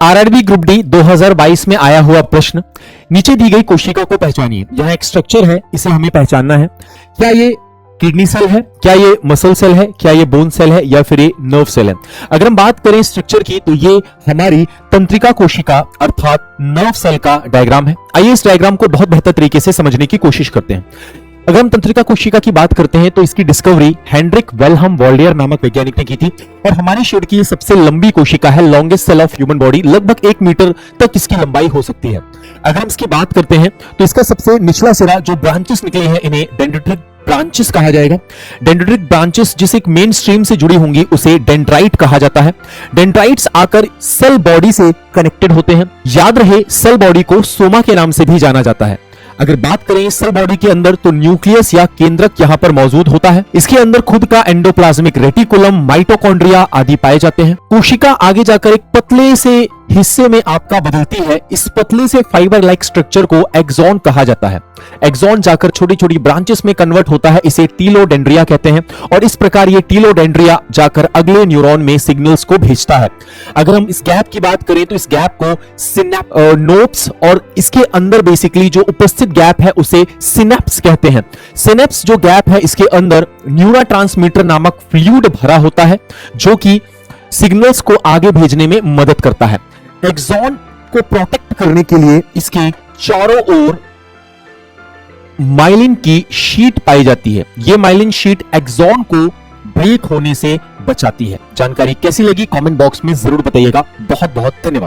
RRB group D 2022 में आया हुआ प्रश्न, नीचे दी गई कोशिका को पहचानिए। यहां एक स्ट्रक्चर है, इसे हमें पहचानना है। क्या ये किडनी सेल है, क्या ये मसल सेल है, क्या ये बोन सेल है, या फिर ये नर्व सेल है? अगर हम बात करें स्ट्रक्चर की तो ये हमारी तंत्रिका कोशिका अर्थात नर्व सेल का डायग्राम है। आइए इस डायग्राम को बहुत बेहतर तरीके से समझने की कोशिश करते हैं। अगर हम तंत्रिका कोशिका की बात करते हैं तो इसकी डिस्कवरी हेनरिक विल्हेम वॉल्डियर नामक वैज्ञानिक ने की थी और हमारे शरीर की सबसे लंबी कोशिका है, longest cell of human body. लगभग 1 मीटर तक इसकी लंबाई हो सकती है। अगर हम इसकी बात करते हैं तो इसका सबसे निचला सिरा जो ब्रांचेस निकले हैं इन्हें डेंड्रिटिक ब्रांचेस कहा जाएगा। डेंड्रिटिक ब्रांचेस जिस एक मेन स्ट्रीम से जुड़ी होंगी उसे डेंड्राइट कहा जाता है। डेंड्राइट्स आकर सेल बॉडी से कनेक्टेड होते हैं। याद रहे सेल बॉडी को सोमा के नाम से भी जाना जाता है। अगर बात करें सेल बॉडी के अंदर तो न्यूक्लियस या केंद्रक यहां पर मौजूद होता है। इसके अंदर खुद का एंडोप्लाज्मिक रेटिकुलम, माइटोकॉन्ड्रिया आदि पाए जाते हैं। कोशिका आगे जाकर एक पतले से हिस्से में आपका बदलती है। इस पतले से फाइबर लाइक स्ट्रक्चर को एक्सॉन कहा जाता है। एक्सॉन जाकर छोटी छोटी ब्रांचेस में कन्वर्ट होता है, इसे टीलोडेंड्रिया कहते हैं और इस प्रकार ये टीलोडेंड्रिया जाकर अगले न्यूरॉन में सिग्नल्स को भेजता है। अगर हम इस गैप की बात करें तो इस गैप को नोड्स और इसके अंदर बेसिकली जो उपस्थित गैप है उसे सिनेप्स कहते हैं। सिनेप्स जो गैप है इसके अंदर न्यूरोट्रांसमीटर नामक फ्लूइड भरा होता है जो कि सिग्नल्स को आगे भेजने में मदद करता है। एक्सॉन को प्रोटेक्ट करने के लिए इसके चारों ओर माइलिन की शीट पाई जाती है। यह माइलिन शीट एक्सॉन को ब्रेक होने से बचाती है। जानकारी कैसी लगी कमेंट बॉक्स में जरूर बताइएगा। बहुत बहुत धन्यवाद।